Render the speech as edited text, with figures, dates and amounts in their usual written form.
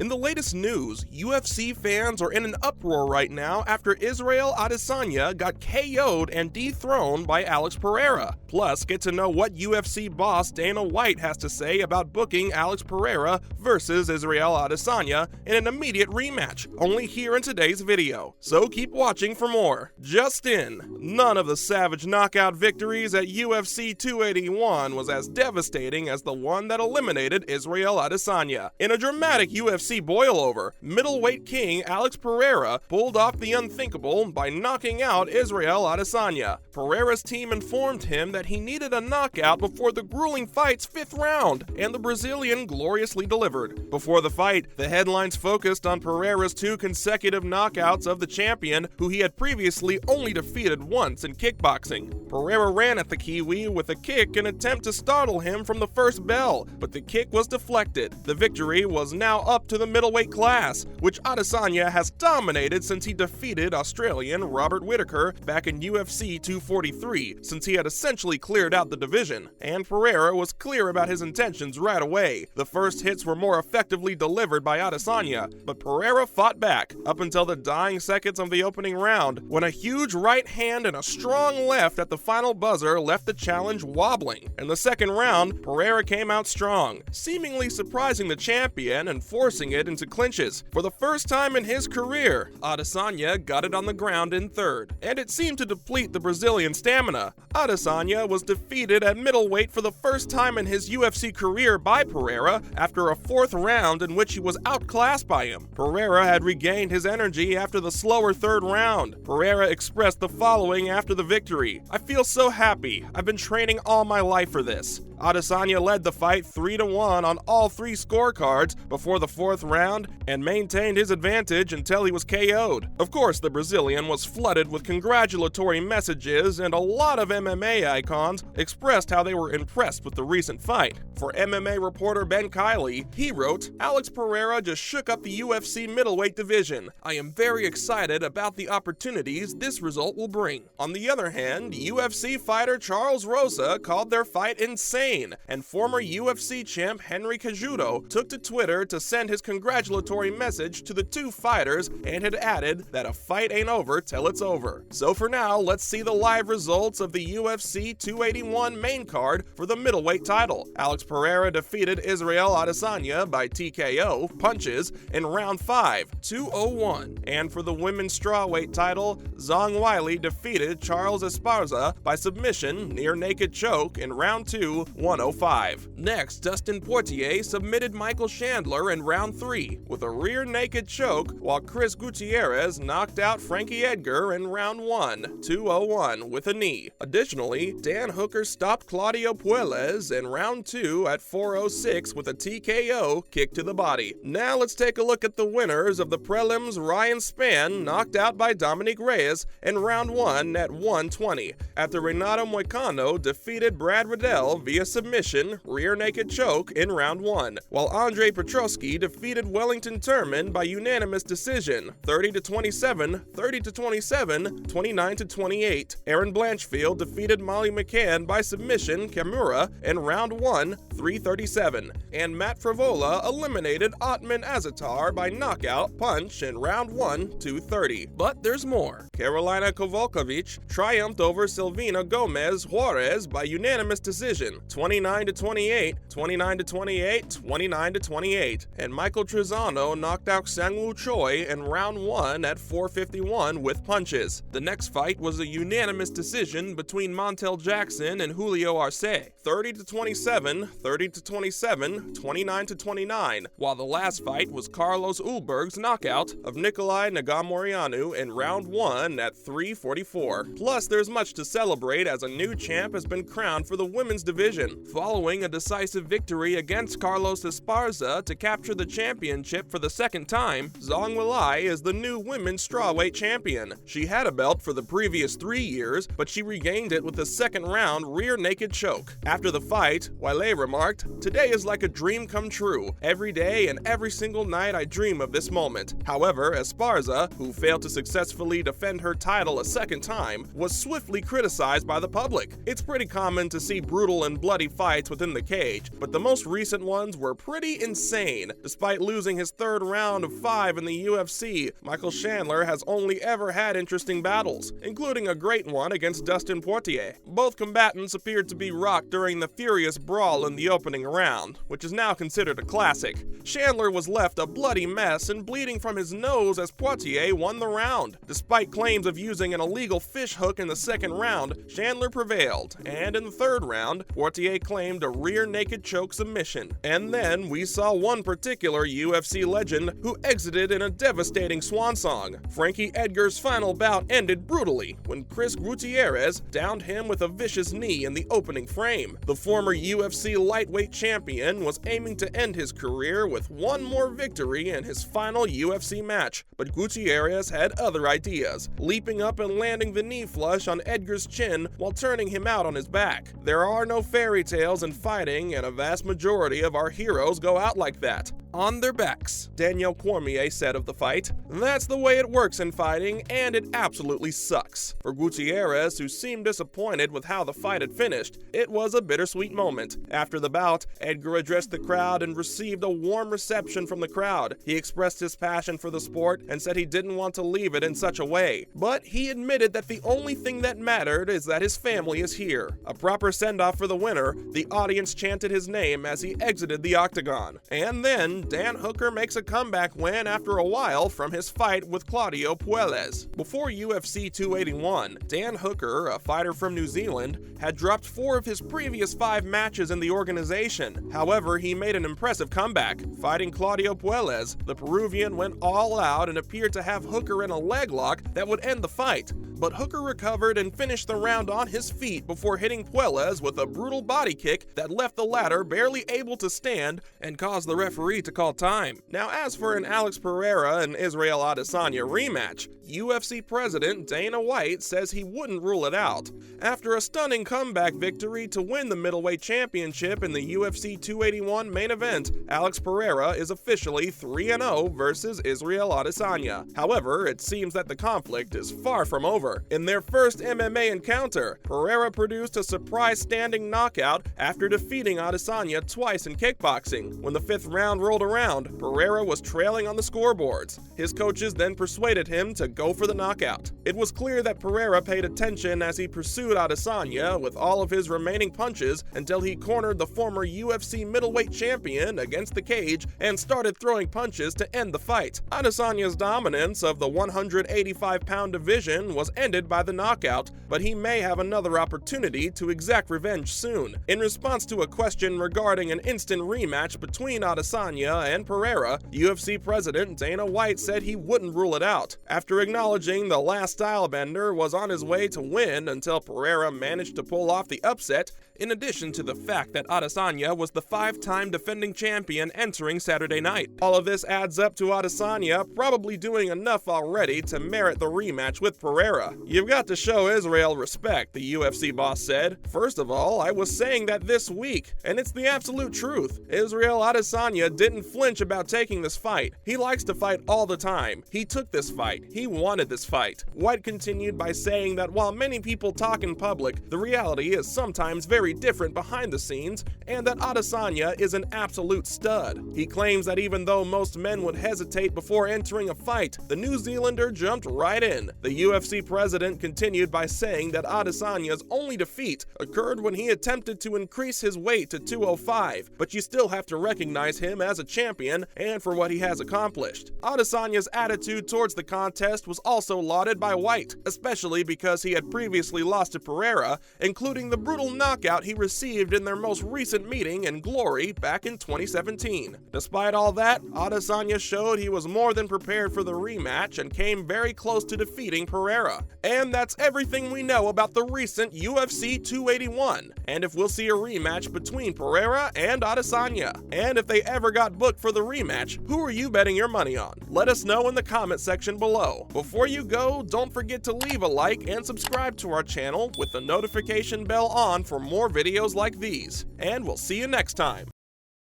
In the latest news, UFC fans are in an uproar right now after Israel Adesanya got KO'd and dethroned by Alex Pereira. Plus, get to know what UFC boss Dana White has to say about booking Alex Pereira versus Israel Adesanya in an immediate rematch, only here in today's video. So keep watching for more. Just in, none of the savage knockout victories at UFC 281 was as devastating as the one that eliminated Israel Adesanya. In a dramatic UFC boilover, middleweight king Alex Pereira pulled off the unthinkable by knocking out Israel Adesanya. Pereira's team informed him that he needed a knockout before the grueling fight's 5th round, and the Brazilian gloriously delivered. Before the fight, the headlines focused on Pereira's 2 consecutive knockouts of the champion, who he had previously only defeated once in kickboxing. Pereira ran at the Kiwi with a kick in an attempt to startle him from the first bell, but the kick was deflected. The victory was now up to the middleweight class, which Adesanya has dominated since he defeated Australian Robert Whittaker back in UFC 243, since he had essentially cleared out the division. And Pereira was clear about his intentions right away. The first hits were more effectively delivered by Adesanya, but Pereira fought back up until the dying seconds of the opening round, when a huge right hand and a strong left at the final buzzer left the challenge wobbling. In the second round, Pereira came out strong, seemingly surprising the champion and forcing it into clinches. For the first time in his career, Adesanya got it on the ground in third, and it seemed to deplete the Brazilian stamina. Adesanya was defeated at middleweight for the first time in his UFC career by Pereira after a 4th round in which he was outclassed by him. Pereira had regained his energy after the slower 3rd round. Pereira expressed the following after the victory: "I feel so happy. I've been training all my life for this." Adesanya led the fight 3-1 on all 3 scorecards before the 4th round and maintained his advantage until he was KO'd. Of course, the Brazilian was flooded with congratulatory messages, and a lot of MMA icons expressed how they were impressed with the recent fight. For MMA reporter Ben Kiley, he wrote, "Alex Pereira just shook up the UFC middleweight division. I am very excited about the opportunities this result will bring." On the other hand, UFC fighter Charles Rosa called their fight insane, and former UFC champ Henry Cejudo took to Twitter to send his congratulatory message to the 2 fighters and had added that a fight ain't over till it's over. So for now, let's see the live results of the UFC 281 main card for the middleweight title. Alex Pereira defeated Israel Adesanya by TKO punches in round 5, 201. And for the women's strawweight title, Zhang Weili defeated Charles Esparza by submission near naked choke in round 2, 105. Next, Dustin Poitier submitted Michael Chandler in round 3 with a rear naked choke, while Chris Gutierrez knocked out Frankie Edgar in round 1, 201 with a knee. Additionally, Dan Hooker stopped Claudio Puelles in round 2 at 406 with a TKO kick to the body. Now let's take a look at the winners of the prelims. Ryan Spann knocked out by Dominic Reyes in round 1 at 120, after Renato Moicano defeated Brad Riddell via submission rear naked choke in round 1, while Andre Petroski defeated Wellington Turman by unanimous decision 30-27, 30-27, 29-28. Aaron Blanchfield defeated Molly McCann by submission Kimura in round 1, 337, and Matt Frivola eliminated Otman Azatar by knockout punch in round 1, 230. But there's more. Carolina Kovalkovic triumphed over Silvina Gomez Juarez by unanimous decision 29-28, 29-28, 29-28, and Michael Trezano knocked out Sang-Woo Choi in round 1 at 451 with punches. The next fight was a unanimous decision between Montel Jackson and Julio Arce, 30-27, 30-27, 29-29, while the last fight was Carlos Ulberg's knockout of Nikolai Negamorianu in round 1 at 344. Plus, there's much to celebrate as a new champ has been crowned for the women's division. Following a decisive victory against Carlos Esparza to capture the championship for the 2nd time, Zhang Weili is the new women's strawweight champion. She had a belt for the previous 3 years, but she regained it with a 2nd round rear naked choke. After the fight, Weili remarked, remarked, "Today is like a dream come true. Every day and every single night I dream of this moment." However, Esparza, who failed to successfully defend her title a second time, was swiftly criticized by the public. It's pretty common to see brutal and bloody fights within the cage, but the most recent ones were pretty insane. Despite losing his third round of 5 in the UFC, Michael Chandler has only ever had interesting battles, including a great one against Dustin Poirier. Both combatants appeared to be rocked during the furious brawl in the opening round, which is now considered a classic. Chandler was left a bloody mess and bleeding from his nose as Poirier won the round. Despite claims of using an illegal fish hook in the second round, Chandler prevailed, and in the third round, Poirier claimed a rear naked choke submission. And then we saw one particular UFC legend who exited in a devastating swan song. Frankie Edgar's final bout ended brutally when Chris Gutierrez downed him with a vicious knee in the opening frame. The former UFC lightweight champion was aiming to end his career with one more victory in his final UFC match, but Gutierrez had other ideas, leaping up and landing the knee flush on Edgar's chin while turning him out on his back. There are no fairy tales in fighting, and a vast majority of our heroes go out like that, on their backs, Daniel Cormier said of the fight. That's the way it works in fighting, and it absolutely sucks. For Gutierrez, who seemed disappointed with how the fight had finished, it was a bittersweet moment. After the bout, Edgar addressed the crowd and received a warm reception from the crowd. He expressed his passion for the sport and said he didn't want to leave it in such a way. But he admitted that the only thing that mattered is that his family is here. A proper send-off for the winner, the audience chanted his name as he exited the octagon. And then Dan Hooker makes a comeback win after a while from his fight with Claudio Puelles. Before UFC 281, Dan Hooker, a fighter from New Zealand, had dropped 4 of his previous 5 matches in the organization. However, he made an impressive comeback. Fighting Claudio Puelles, the Peruvian went all out and appeared to have Hooker in a leg lock that would end the fight. But Hooker recovered and finished the round on his feet before hitting Puelles with a brutal body kick that left the latter barely able to stand and caused the referee to call time. Now, as for an Alex Pereira and Israel Adesanya rematch, UFC president Dana White says he wouldn't rule it out. After a stunning comeback victory to win the middleweight championship in the UFC 281 main event, Alex Pereira is officially 3-0 versus Israel Adesanya. However, it seems that the conflict is far from over. In their first MMA encounter, Pereira produced a surprise standing knockout after defeating Adesanya twice in kickboxing. When the 5th round rolled around, Pereira was trailing on the scoreboards. His coaches then persuaded him to go for the knockout. It was clear that Pereira paid attention as he pursued Adesanya with all of his remaining punches until he cornered the former UFC middleweight champion against the cage and started throwing punches to end the fight. Adesanya's dominance of the 185-pound division was ended by the knockout, but he may have another opportunity to exact revenge soon. In response to a question regarding an instant rematch between Adesanya and Pereira, UFC president Dana White said he wouldn't rule it out, after acknowledging the last stylebender was on his way to win until Pereira managed to pull off the upset, in addition to the fact that Adesanya was the 5-time defending champion entering Saturday night. All of this adds up to Adesanya probably doing enough already to merit the rematch with Pereira. "You've got to show Israel respect," the UFC boss said. "First of all, I was saying that this week, and it's the absolute truth. Israel Adesanya didn't flinch about taking this fight. He likes to fight all the time. He took this fight. He wanted this fight." White continued by saying that while many people talk in public, the reality is sometimes very different behind the scenes, and that Adesanya is an absolute stud. He claims that even though most men would hesitate before entering a fight, the New Zealander jumped right in. The UFC president continued by saying that Adesanya's only defeat occurred when he attempted to increase his weight to 205, but you still have to recognize him as a champion and for what he has accomplished. Adesanya's attitude towards the contest was also lauded by White, especially because he had previously lost to Pereira, including the brutal knockout he received in their most recent meeting in Glory back in 2017. Despite all that, Adesanya showed he was more than prepared for the rematch and came very close to defeating Pereira. And that's everything we know about the recent UFC 281, and if we'll see a rematch between Pereira and Adesanya, and if they ever got get booked for the rematch, who are you betting your money on? Let us know in the comment section below. Before you go, don't forget to leave a like and subscribe to our channel with the notification bell on for more videos like these. And we'll see you next time.